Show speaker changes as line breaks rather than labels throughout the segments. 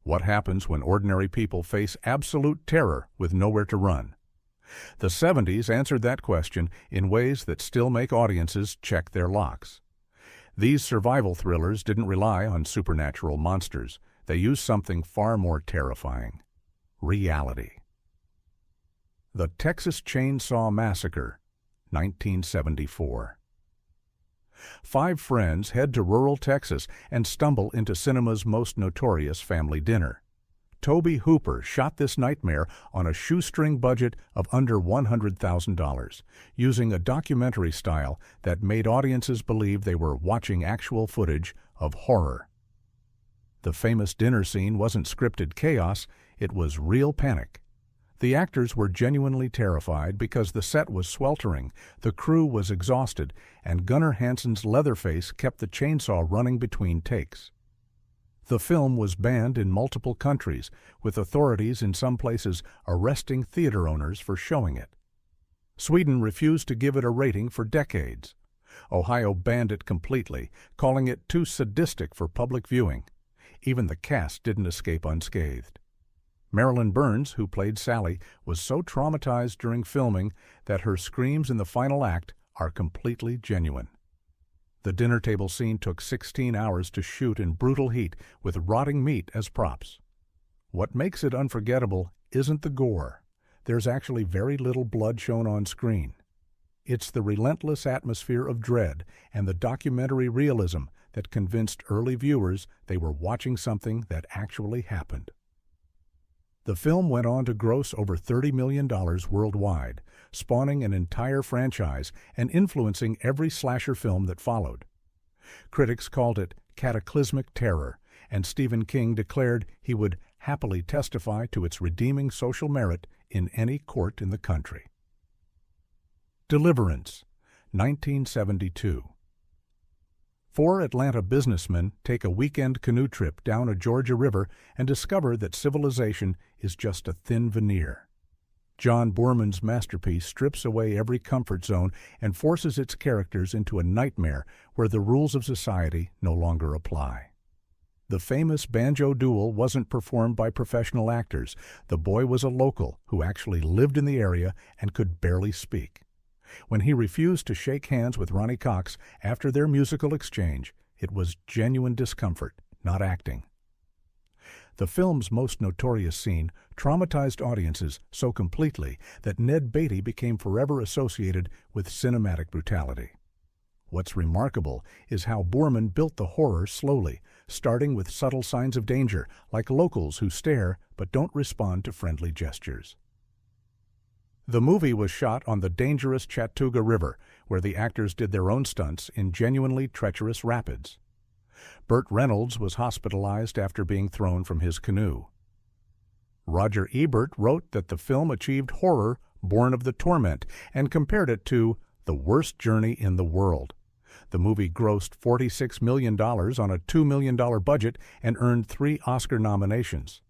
What happens when ordinary people face absolute terror with nowhere to run? The 70s answered that question in ways that still make audiences check their locks. These survival thrillers didn't rely on supernatural monsters. They used something far more terrifying: reality. The Texas Chainsaw Massacre, 1974. 5 friends head to rural Texas and stumble into cinema's most notorious family dinner. Tobe Hooper shot this nightmare on a shoestring budget of under $100,000, using a documentary style that made audiences believe they were watching actual footage of horror. The famous dinner scene wasn't scripted chaos, it was real panic. The actors were genuinely terrified because the set was sweltering, the crew was exhausted, and Gunnar Hansen's Leatherface kept the chainsaw running between takes. The film was banned in multiple countries, with authorities in some places arresting theater owners for showing it. Sweden refused to give it a rating for decades. Ohio banned it completely, calling it too sadistic for public viewing. Even the cast didn't escape unscathed. Marilyn Burns, who played Sally, was so traumatized during filming that her screams in the final act are completely genuine. The dinner table scene took 16 hours to shoot in brutal heat with rotting meat as props. What makes it unforgettable isn't the gore. There's actually very little blood shown on screen. It's the relentless atmosphere of dread and the documentary realism that convinced early viewers they were watching something that actually happened. The film went on to gross over $30 million worldwide, spawning an entire franchise and influencing every slasher film that followed. Critics called it cataclysmic terror, and Stephen King declared he would happily testify to its redeeming social merit in any court in the country. Deliverance, 1972. 4 Atlanta businessmen take a weekend canoe trip down a Georgia river and discover that civilization is just a thin veneer. John Boorman's masterpiece strips away every comfort zone and forces its characters into a nightmare where the rules of society no longer apply. The famous banjo duel wasn't performed by professional actors. The boy was a local who actually lived in the area and could barely speak. When he refused to shake hands with Ronnie Cox after their musical exchange, it was genuine discomfort, not acting. The film's most notorious scene traumatized audiences so completely that Ned Beatty became forever associated with cinematic brutality. What's remarkable is how Boorman built the horror slowly, starting with subtle signs of danger, like locals who stare but don't respond to friendly gestures. The movie was shot on the dangerous Chattooga River, where the actors did their own stunts in genuinely treacherous rapids. Burt Reynolds was hospitalized after being thrown from his canoe. Roger Ebert wrote that the film achieved horror born of the torment and compared it to The Worst Journey in the World. The movie grossed $46 million on a $2 million budget and earned 3 Oscar nominations.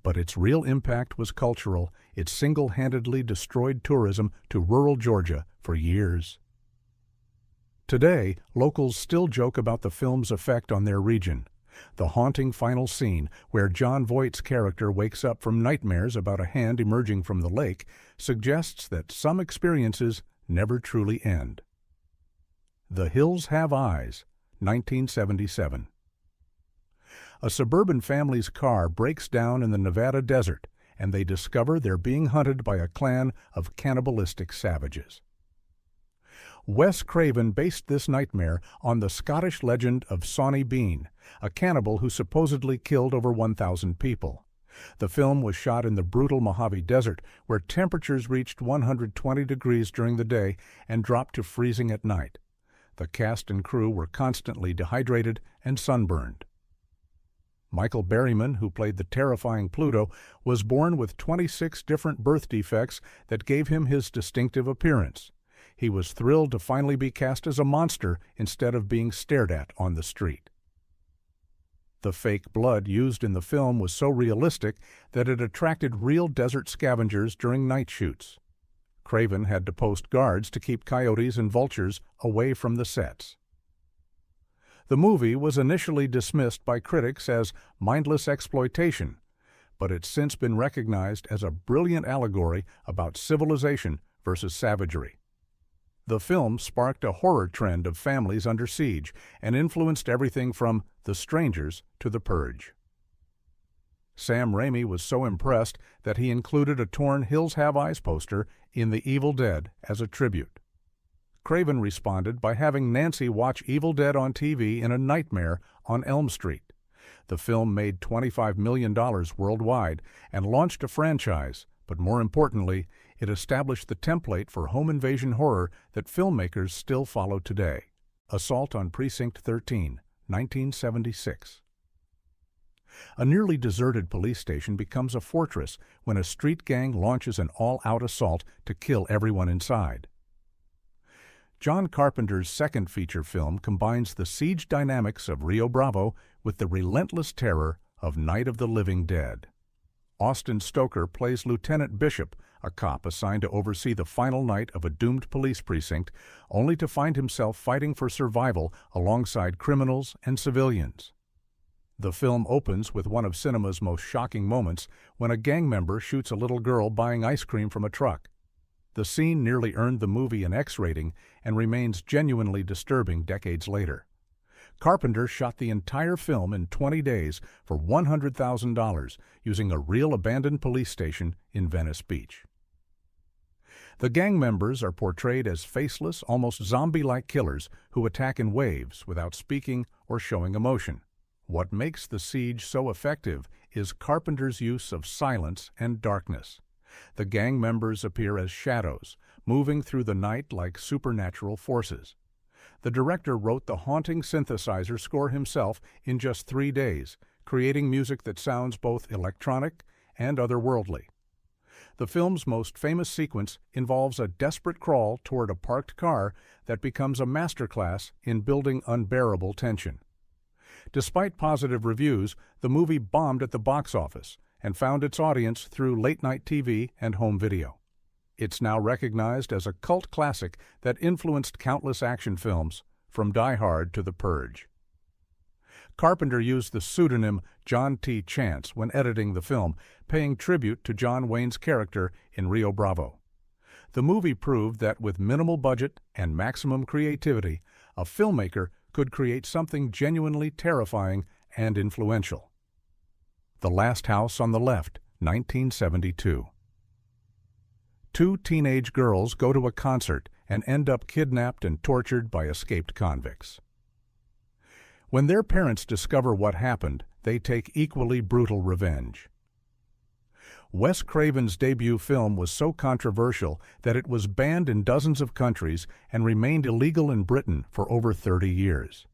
But its real impact was cultural. It single-handedly destroyed tourism to rural Georgia for years. Today, locals still joke about the film's effect on their region. The haunting final scene, where Jon Voight's character wakes up from nightmares about a hand emerging from the lake, suggests that some experiences never truly end. The Hills Have Eyes, 1977. A suburban family's car breaks down in the Nevada desert, and they discover they're being hunted by a clan of cannibalistic savages. Wes Craven based this nightmare on the Scottish legend of Sawney Bean, a cannibal who supposedly killed over 1,000 people. The film was shot in the brutal Mojave Desert, where temperatures reached 120 degrees during the day and dropped to freezing at night. The cast and crew were constantly dehydrated and sunburned. Michael Berryman, who played the terrifying Pluto, was born with 26 different birth defects that gave him his distinctive appearance. He was thrilled to finally be cast as a monster instead of being stared at on the street. The fake blood used in the film was so realistic that it attracted real desert scavengers during night shoots. Craven had to post guards to keep coyotes and vultures away from the sets. The movie was initially dismissed by critics as mindless exploitation, but it's since been recognized as a brilliant allegory about civilization versus savagery. The film sparked a horror trend of families under siege and influenced everything from The Strangers to The Purge. Sam Raimi was so impressed that he included a torn Hills Have Eyes poster in The Evil Dead as a tribute. Craven responded by having Nancy watch Evil Dead on TV in a nightmare on Elm Street. The film made $25 million worldwide and launched a franchise, but more importantly, it established the template for home invasion horror that filmmakers still follow today. Assault on Precinct 13, 1976. A nearly deserted police station becomes a fortress when a street gang launches an all-out assault to kill everyone inside. John Carpenter's second feature film combines the siege dynamics of Rio Bravo with the relentless terror of Night of the Living Dead. Austin Stoker plays Lieutenant Bishop, a cop assigned to oversee the final night of a doomed police precinct, only to find himself fighting for survival alongside criminals and civilians. The film opens with one of cinema's most shocking moments when a gang member shoots a little girl buying ice cream from a truck. The scene nearly earned the movie an X rating and remains genuinely disturbing decades later. Carpenter shot the entire film in 20 days for $100,000 using a real abandoned police station in Venice Beach. The gang members are portrayed as faceless, almost zombie-like killers who attack in waves without speaking or showing emotion. What makes the siege so effective is Carpenter's use of silence and darkness. The gang members appear as shadows, moving through the night like supernatural forces. The director wrote the haunting synthesizer score himself in just 3 days, creating music that sounds both electronic and otherworldly. The film's most famous sequence involves a desperate crawl toward a parked car that becomes a masterclass in building unbearable tension. Despite positive reviews, the movie bombed at the box office and found its audience through late-night TV and home video. It's now recognized as a cult classic that influenced countless action films, from Die Hard to The Purge. Carpenter used the pseudonym John T. Chance when editing the film, paying tribute to John Wayne's character in Rio Bravo. The movie proved that with minimal budget and maximum creativity, a filmmaker could create something genuinely terrifying and influential. The Last House on the Left, 1972. 2 teenage girls go to a concert and end up kidnapped and tortured by escaped convicts. When their parents discover what happened, they take equally brutal revenge. Wes Craven's debut film was so controversial that it was banned in dozens of countries and remained illegal in Britain for over 30 years.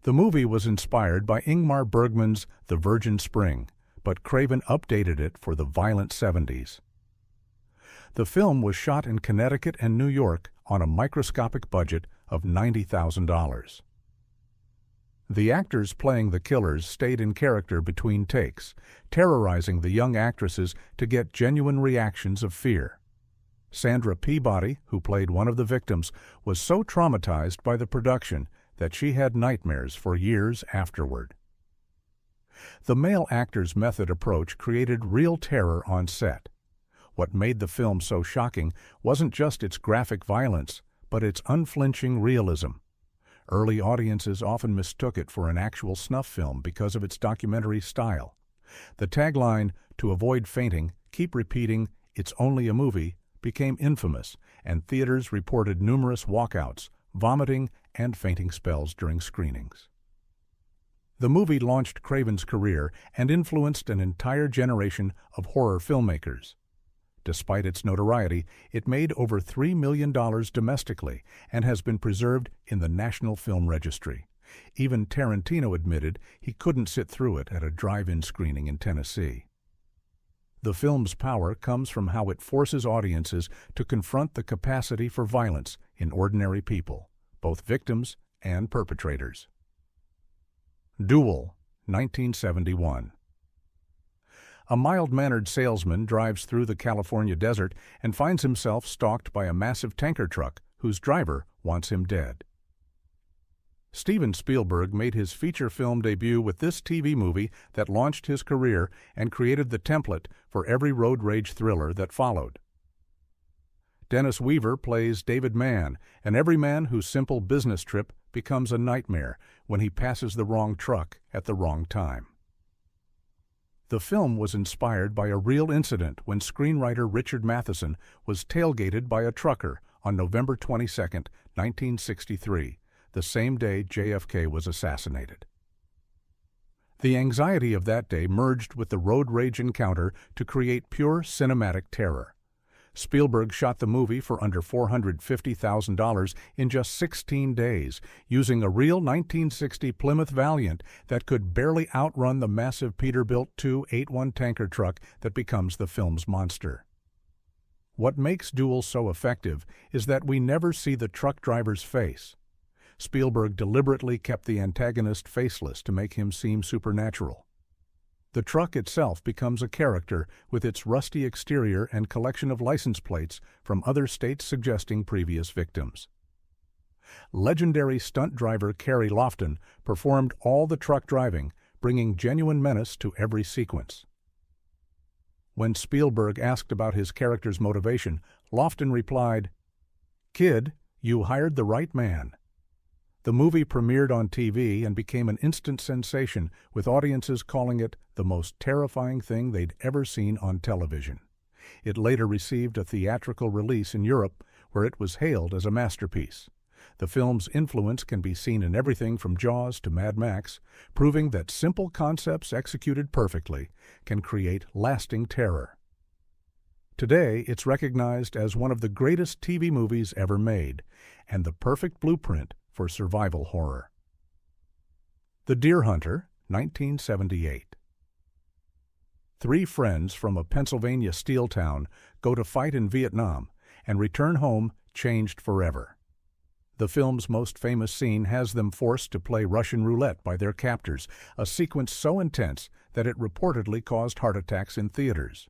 The movie was inspired by Ingmar Bergman's The Virgin Spring, but Craven updated it for the violent 70s. The film was shot in Connecticut and New York on a microscopic budget of $90,000. The actors playing the killers stayed in character between takes, terrorizing the young actresses to get genuine reactions of fear. Sandra Peabody, who played one of the victims, was so traumatized by the production that she had nightmares for years afterward. The male actor's method approach created real terror on set. What made the film so shocking wasn't just its graphic violence, but its unflinching realism. Early audiences often mistook it for an actual snuff film because of its documentary style. The tagline, "To avoid fainting, keep repeating, it's only a movie," became infamous, and theaters reported numerous walkouts, vomiting, and fainting spells during screenings. The movie launched Craven's career and influenced an entire generation of horror filmmakers. Despite its notoriety, it made over $3 million domestically and has been preserved in the National Film Registry. Even Tarantino admitted he couldn't sit through it at a drive-in screening in Tennessee. The film's power comes from how it forces audiences to confront the capacity for violence in ordinary people, both victims and perpetrators. Duel, 1971. A mild-mannered salesman drives through the California desert and finds himself stalked by a massive tanker truck whose driver wants him dead. Steven Spielberg made his feature film debut with this TV movie that launched his career and created the template for every road rage thriller that followed. Dennis Weaver plays David Mann, an everyman whose simple business trip becomes a nightmare when he passes the wrong truck at the wrong time. The film was inspired by a real incident when screenwriter Richard Matheson was tailgated by a trucker on November 22, 1963, the same day JFK was assassinated. The anxiety of that day merged with the road rage encounter to create pure cinematic terror. Spielberg shot the movie for under $450,000 in just 16 days, using a real 1960 Plymouth Valiant that could barely outrun the massive Peterbilt II 81 tanker truck that becomes the film's monster. What makes Duel so effective is that we never see the truck driver's face. Spielberg deliberately kept the antagonist faceless to make him seem supernatural. The truck itself becomes a character with its rusty exterior and collection of license plates from other states suggesting previous victims. Legendary stunt driver Carrie Lofton performed all the truck driving, bringing genuine menace to every sequence. When Spielberg asked about his character's motivation, Lofton replied, "Kid, you hired the right man." The movie premiered on TV and became an instant sensation, with audiences calling it the most terrifying thing they'd ever seen on television. It later received a theatrical release in Europe, where it was hailed as a masterpiece. The film's influence can be seen in everything from Jaws to Mad Max, proving that simple concepts executed perfectly can create lasting terror. Today, it's recognized as one of the greatest TV movies ever made, and the perfect blueprint for survival horror. The Deer Hunter, 1978. Three friends from a Pennsylvania steel town go to fight in Vietnam and return home changed forever. The film's most famous scene has them forced to play Russian roulette by their captors, a sequence so intense that it reportedly caused heart attacks in theaters.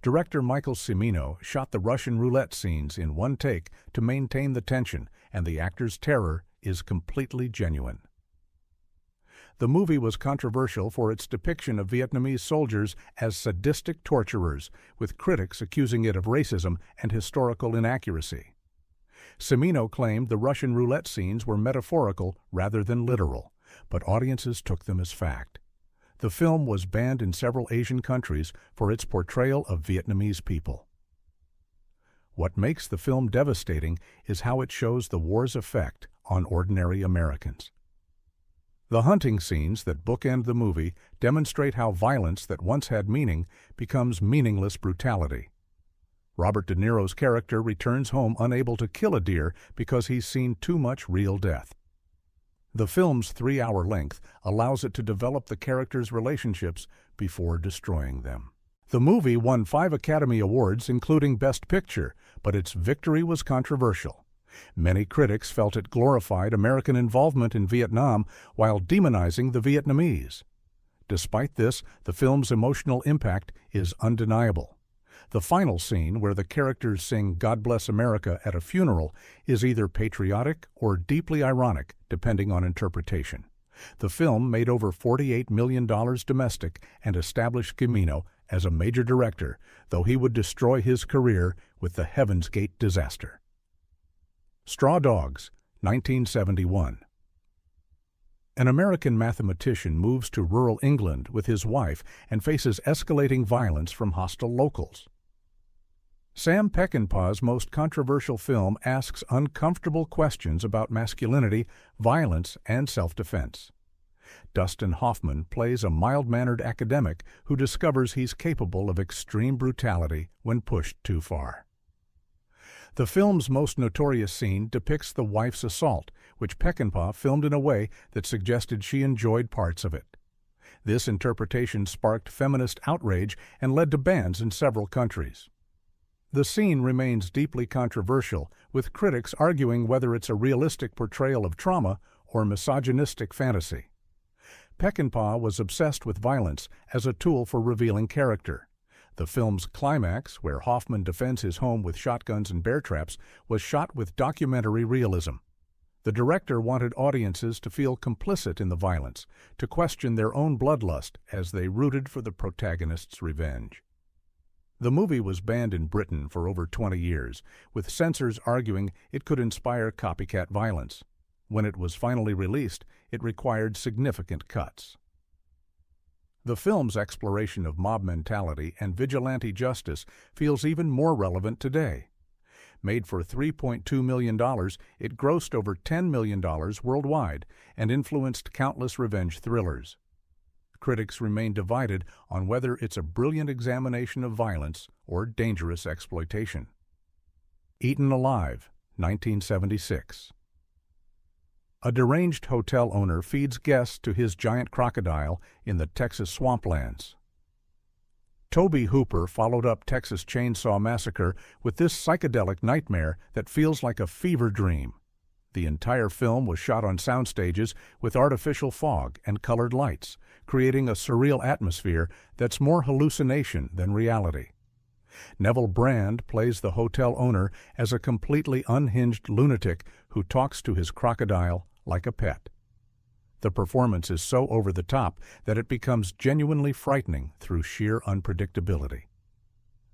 Director Michael Cimino shot the Russian roulette scenes in one take to maintain the tension, and the actors' terror is completely genuine. The movie was controversial for its depiction of Vietnamese soldiers as sadistic torturers, with critics accusing it of racism and historical inaccuracy. Cimino claimed the Russian roulette scenes were metaphorical rather than literal, but audiences took them as fact. The film was banned in several Asian countries for its portrayal of Vietnamese people. What makes the film devastating is how it shows the war's effect on ordinary Americans. The hunting scenes that bookend the movie demonstrate how violence that once had meaning becomes meaningless brutality. Robert De Niro's character returns home unable to kill a deer because he's seen too much real death. The film's 3-hour length allows it to develop the characters' relationships before destroying them. The movie won 5 Academy Awards, including Best Picture, but its victory was controversial. Many critics felt it glorified American involvement in Vietnam while demonizing the Vietnamese. Despite this, the film's emotional impact is undeniable. The final scene, where the characters sing "God Bless America" at a funeral, is either patriotic or deeply ironic, depending on interpretation. The film made over $48 million domestic and established Cimino as a major director, though he would destroy his career with the Heaven's Gate disaster. Straw Dogs, 1971. An American mathematician moves to rural England with his wife and faces escalating violence from hostile locals. Sam Peckinpah's most controversial film asks uncomfortable questions about masculinity, violence, and self-defense. Dustin Hoffman plays a mild-mannered academic who discovers he's capable of extreme brutality when pushed too far. The film's most notorious scene depicts the wife's assault, which Peckinpah filmed in a way that suggested she enjoyed parts of it. This interpretation sparked feminist outrage and led to bans in several countries. The scene remains deeply controversial, with critics arguing whether it's a realistic portrayal of trauma or misogynistic fantasy. Peckinpah was obsessed with violence as a tool for revealing character. The film's climax, where Hoffman defends his home with shotguns and bear traps, was shot with documentary realism. The director wanted audiences to feel complicit in the violence, to question their own bloodlust as they rooted for the protagonist's revenge. The movie was banned in Britain for over 20 years, with censors arguing it could inspire copycat violence. When it was finally released, it required significant cuts. The film's exploration of mob mentality and vigilante justice feels even more relevant today. Made for $3.2 million, it grossed over $10 million worldwide and influenced countless revenge thrillers. Critics remain divided on whether it's a brilliant examination of violence or dangerous exploitation. Eaten Alive, 1976. A deranged hotel owner feeds guests to his giant crocodile in the Texas swamplands. Tobe Hooper followed up Texas Chainsaw Massacre with this psychedelic nightmare that feels like a fever dream. The entire film was shot on sound stages with artificial fog and colored lights, creating a surreal atmosphere that's more hallucination than reality. Neville Brand plays the hotel owner as a completely unhinged lunatic who talks to his crocodile like a pet. The performance is so over the top that it becomes genuinely frightening through sheer unpredictability.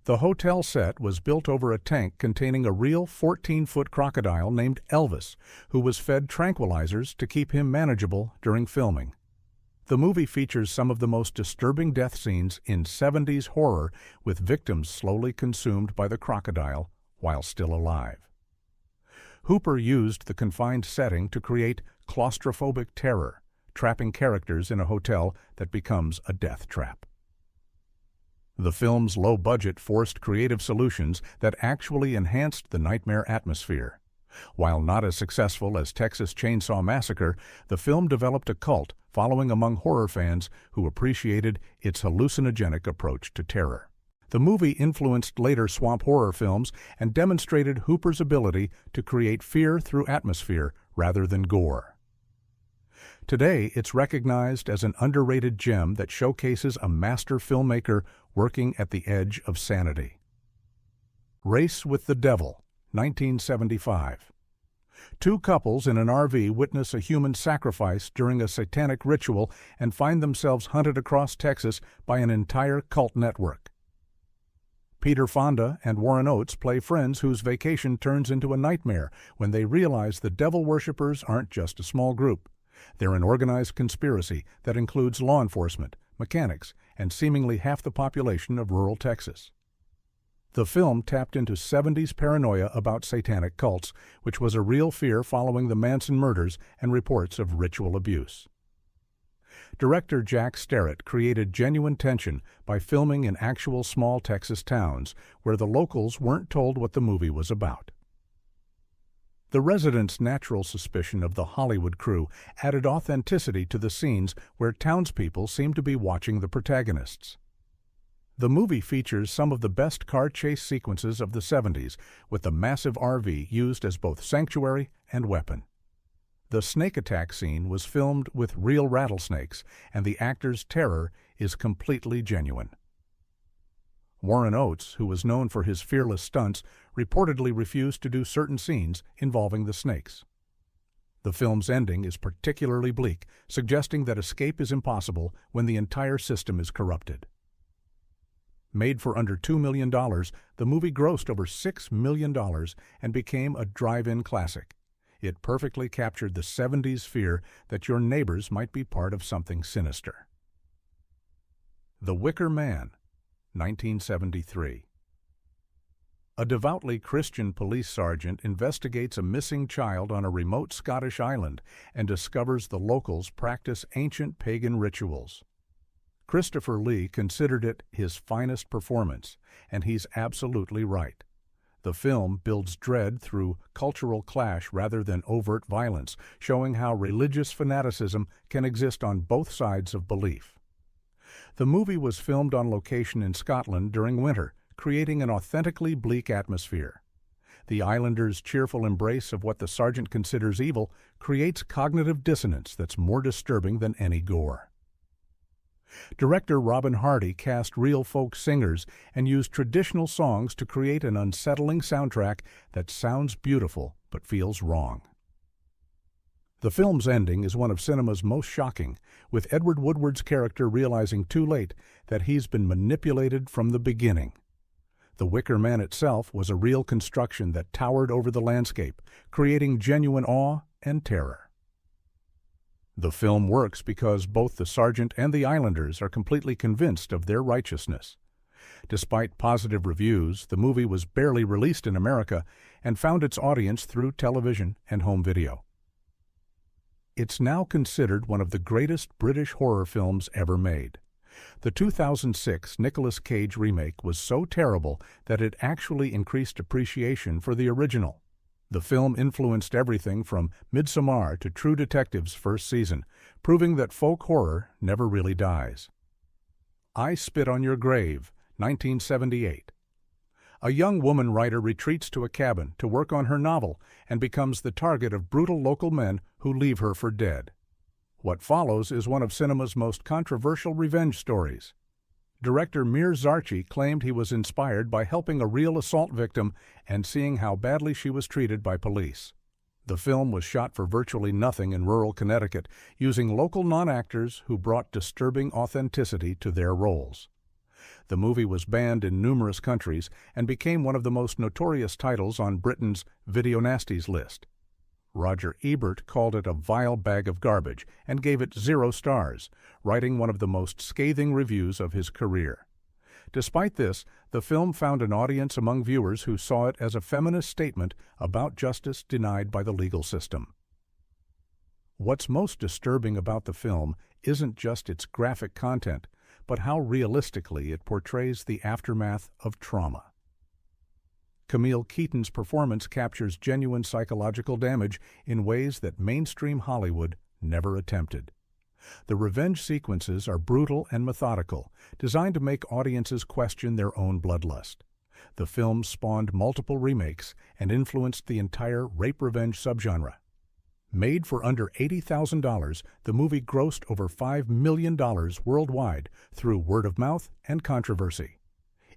The hotel set was built over a tank containing a real 14-foot crocodile named Elvis, who was fed tranquilizers to keep him manageable during filming. The movie features some of the most disturbing death scenes in 70s horror, with victims slowly consumed by the crocodile while still alive. Hooper used the confined setting to create claustrophobic terror, trapping characters in a hotel that becomes a death trap. The film's low budget forced creative solutions that actually enhanced the nightmare atmosphere. While not as successful as Texas Chainsaw Massacre, the film developed a cult following among horror fans who appreciated its hallucinogenic approach to terror. The movie influenced later swamp horror films and demonstrated Hooper's ability to create fear through atmosphere rather than gore. Today, it's recognized as an underrated gem that showcases a master filmmaker working at the edge of sanity. Race with the Devil, 1975. Two couples in an RV witness a human sacrifice during a satanic ritual and find themselves hunted across Texas by an entire cult network. Peter Fonda and Warren Oates play friends whose vacation turns into a nightmare when they realize the devil worshippers aren't just a small group. They're an organized conspiracy that includes law enforcement, mechanics, and seemingly half the population of rural Texas. The film tapped into 70s paranoia about satanic cults, which was a real fear following the Manson murders and reports of ritual abuse. Director Jack Starrett created genuine tension by filming in actual small Texas towns where the locals weren't told what the movie was about. The residents' natural suspicion of the Hollywood crew added authenticity to the scenes where townspeople seemed to be watching the protagonists. The movie features some of the best car chase sequences of the 70s, with the massive RV used as both sanctuary and weapon. The snake attack scene was filmed with real rattlesnakes, and the actor's terror is completely genuine. Warren Oates, who was known for his fearless stunts, reportedly refused to do certain scenes involving the snakes. The film's ending is particularly bleak, suggesting that escape is impossible when the entire system is corrupted. Made for under $2 million, the movie grossed over $6 million and became a drive-in classic. It perfectly captured the 70s fear that your neighbors might be part of something sinister. The Wicker Man, 1973. A devoutly Christian police sergeant investigates a missing child on a remote Scottish island and discovers the locals practice ancient pagan rituals. Christopher Lee considered it his finest performance, and he's absolutely right. The film builds dread through cultural clash rather than overt violence, showing how religious fanaticism can exist on both sides of belief. The movie was filmed on location in Scotland during winter, creating an authentically bleak atmosphere. The islanders' cheerful embrace of what the sergeant considers evil creates cognitive dissonance that's more disturbing than any gore. Director Robin Hardy cast real folk singers and used traditional songs to create an unsettling soundtrack that sounds beautiful but feels wrong. The film's ending is one of cinema's most shocking, with Edward Woodward's character realizing too late that he's been manipulated from the beginning. The Wicker Man itself was a real construction that towered over the landscape, creating genuine awe and terror. The film works because both the sergeant and the islanders are completely convinced of their righteousness. Despite positive reviews, the movie was barely released in America and found its audience through television and home video. It's now considered one of the greatest British horror films ever made. The 2006 Nicolas Cage remake was so terrible that it actually increased appreciation for the original. The film influenced everything from Midsommar to True Detective's first season, proving that folk horror never really dies. I Spit on Your Grave, 1978. A young woman writer retreats to a cabin to work on her novel and becomes the target of brutal local men who leave her for dead. What follows is one of cinema's most controversial revenge stories. Director Mir Zarchi claimed he was inspired by helping a real assault victim and seeing how badly she was treated by police. The film was shot for virtually nothing in rural Connecticut, using local non-actors who brought disturbing authenticity to their roles. The movie was banned in numerous countries and became one of the most notorious titles on Britain's Video Nasties list. Roger Ebert called it a vile bag of garbage and gave it 0 stars, writing one of the most scathing reviews of his career. Despite this, the film found an audience among viewers who saw it as a feminist statement about justice denied by the legal system. What's most disturbing about the film isn't just its graphic content, but how realistically it portrays the aftermath of trauma. Camille Keaton's performance captures genuine psychological damage in ways that mainstream Hollywood never attempted. The revenge sequences are brutal and methodical, designed to make audiences question their own bloodlust. The film spawned multiple remakes and influenced the entire rape-revenge subgenre. Made for under $80,000, the movie grossed over $5 million worldwide through word of mouth and controversy.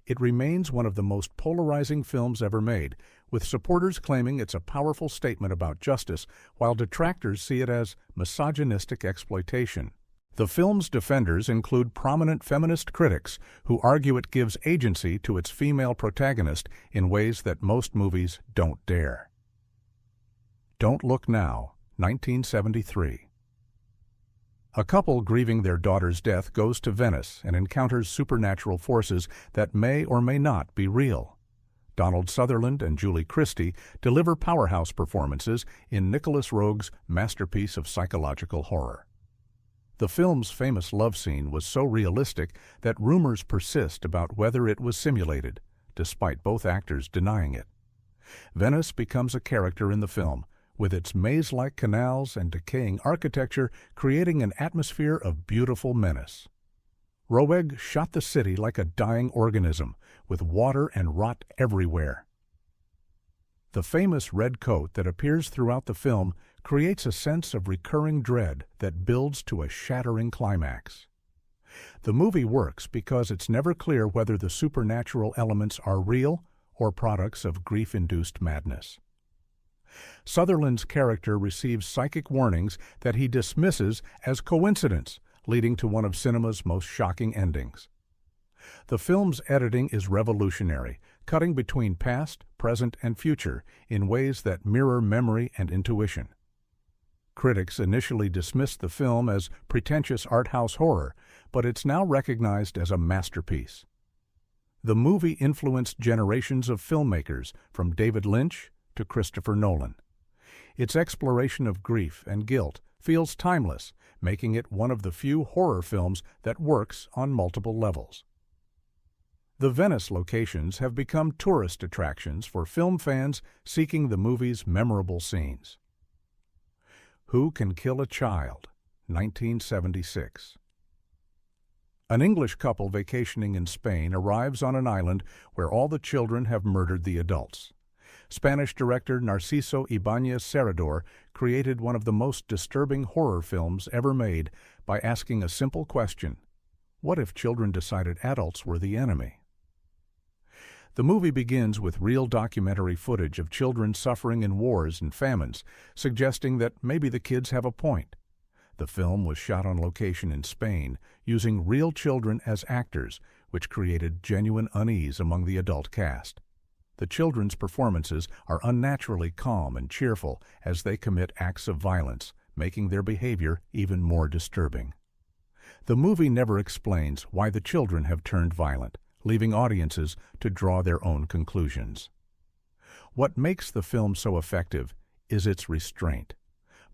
It remains one of the most polarizing films ever made, with supporters claiming it's a powerful statement about justice, while detractors see it as misogynistic exploitation. The film's defenders include prominent feminist critics who argue it gives agency to its female protagonist in ways that most movies don't dare. Don't Look Now, 1973. A couple grieving their daughter's death goes to Venice and encounters supernatural forces that may or may not be real. Donald Sutherland and Julie Christie deliver powerhouse performances in Nicholas Roeg's masterpiece of psychological horror. The film's famous love scene was so realistic that rumors persist about whether it was simulated, despite both actors denying it. Venice becomes a character in the film, with its maze-like canals and decaying architecture creating an atmosphere of beautiful menace. Roeg shot the city like a dying organism, with water and rot everywhere. The famous red coat that appears throughout the film creates a sense of recurring dread that builds to a shattering climax. The movie works because it's never clear whether the supernatural elements are real or products of grief-induced madness. Sutherland's character receives psychic warnings that he dismisses as coincidence, leading to one of cinema's most shocking endings. The film's editing is revolutionary, cutting between past, present, and future in ways that mirror memory and intuition. Critics initially dismissed the film as pretentious art house horror, but it's now recognized as a masterpiece. The movie influenced generations of filmmakers, from David Lynch to Christopher Nolan. Its exploration of grief and guilt feels timeless, making it one of the few horror films that works on multiple levels. The Venice locations have become tourist attractions for film fans seeking the movie's memorable scenes. Who Can Kill a Child, 1976. An English couple vacationing in Spain arrives on an island where all the children have murdered the adults. Spanish director Narciso Ibáñez Serrador created one of the most disturbing horror films ever made by asking a simple question: what if children decided adults were the enemy? The movie begins with real documentary footage of children suffering in wars and famines, suggesting that maybe the kids have a point. The film was shot on location in Spain, using real children as actors, which created genuine unease among the adult cast. The children's performances are unnaturally calm and cheerful as they commit acts of violence, making their behavior even more disturbing. The movie never explains why the children have turned violent, leaving audiences to draw their own conclusions. What makes the film so effective is its restraint.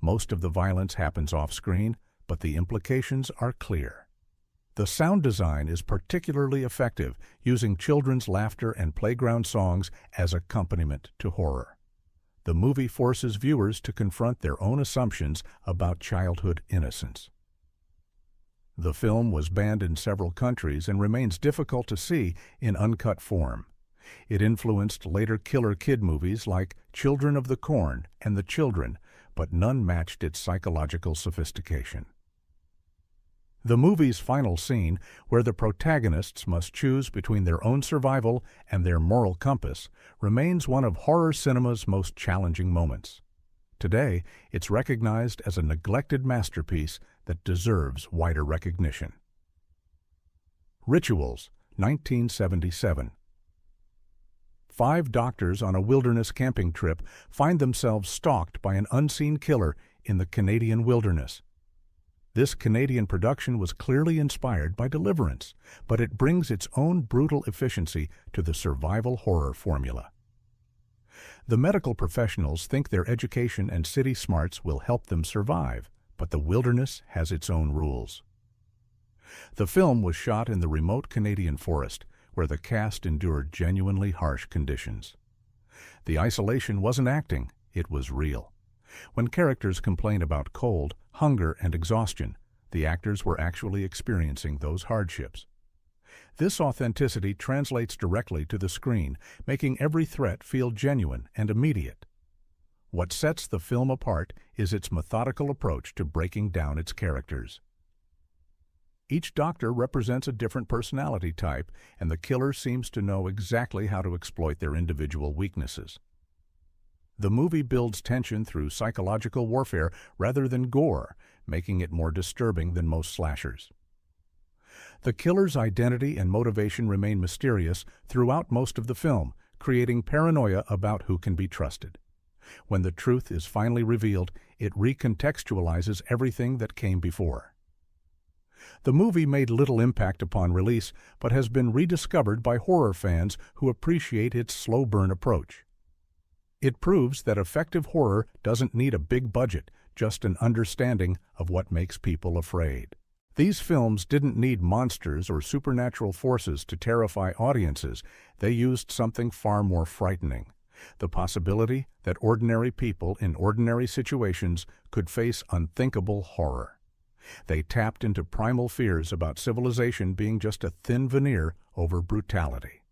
Most of the violence happens off-screen, but the implications are clear. The sound design is particularly effective, using children's laughter and playground songs as accompaniment to horror. The movie forces viewers to confront their own assumptions about childhood innocence. The film was banned in several countries and remains difficult to see in uncut form. It influenced later killer kid movies like Children of the Corn and The Children, but none matched its psychological sophistication. The movie's final scene, where the protagonists must choose between their own survival and their moral compass, remains one of horror cinema's most challenging moments. Today, it's recognized as a neglected masterpiece that deserves wider recognition. Rituals, 1977. 5 doctors on a wilderness camping trip find themselves stalked by an unseen killer in the Canadian wilderness. This Canadian production was clearly inspired by Deliverance, but it brings its own brutal efficiency to the survival horror formula. The medical professionals think their education and city smarts will help them survive, but the wilderness has its own rules. The film was shot in the remote Canadian forest, where the cast endured genuinely harsh conditions. The isolation wasn't acting, it was real. When characters complain about cold, hunger, and exhaustion, the actors were actually experiencing those hardships. This authenticity translates directly to the screen, making every threat feel genuine and immediate. What sets the film apart is its methodical approach to breaking down its characters. Each doctor represents a different personality type, and the killer seems to know exactly how to exploit their individual weaknesses. The movie builds tension through psychological warfare rather than gore, making it more disturbing than most slashers. The killer's identity and motivation remain mysterious throughout most of the film, creating paranoia about who can be trusted. When the truth is finally revealed, it recontextualizes everything that came before. The movie made little impact upon release, but has been rediscovered by horror fans who appreciate its slow-burn approach. It proves that effective horror doesn't need a big budget, just an understanding of what makes people afraid. These films didn't need monsters or supernatural forces to terrify audiences. They used something far more frightening: the possibility that ordinary people in ordinary situations could face unthinkable horror. They tapped into primal fears about civilization being just a thin veneer over brutality.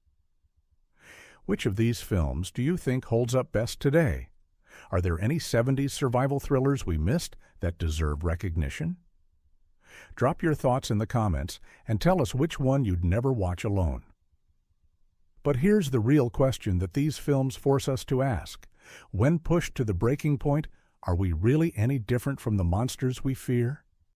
Which of these films do you think holds up best today? Are there any 70s survival thrillers we missed that deserve recognition? Drop your thoughts in the comments and tell us which one you'd never watch alone. But here's the real question that these films force us to ask. When pushed to the breaking point, are we really any different from the monsters we fear?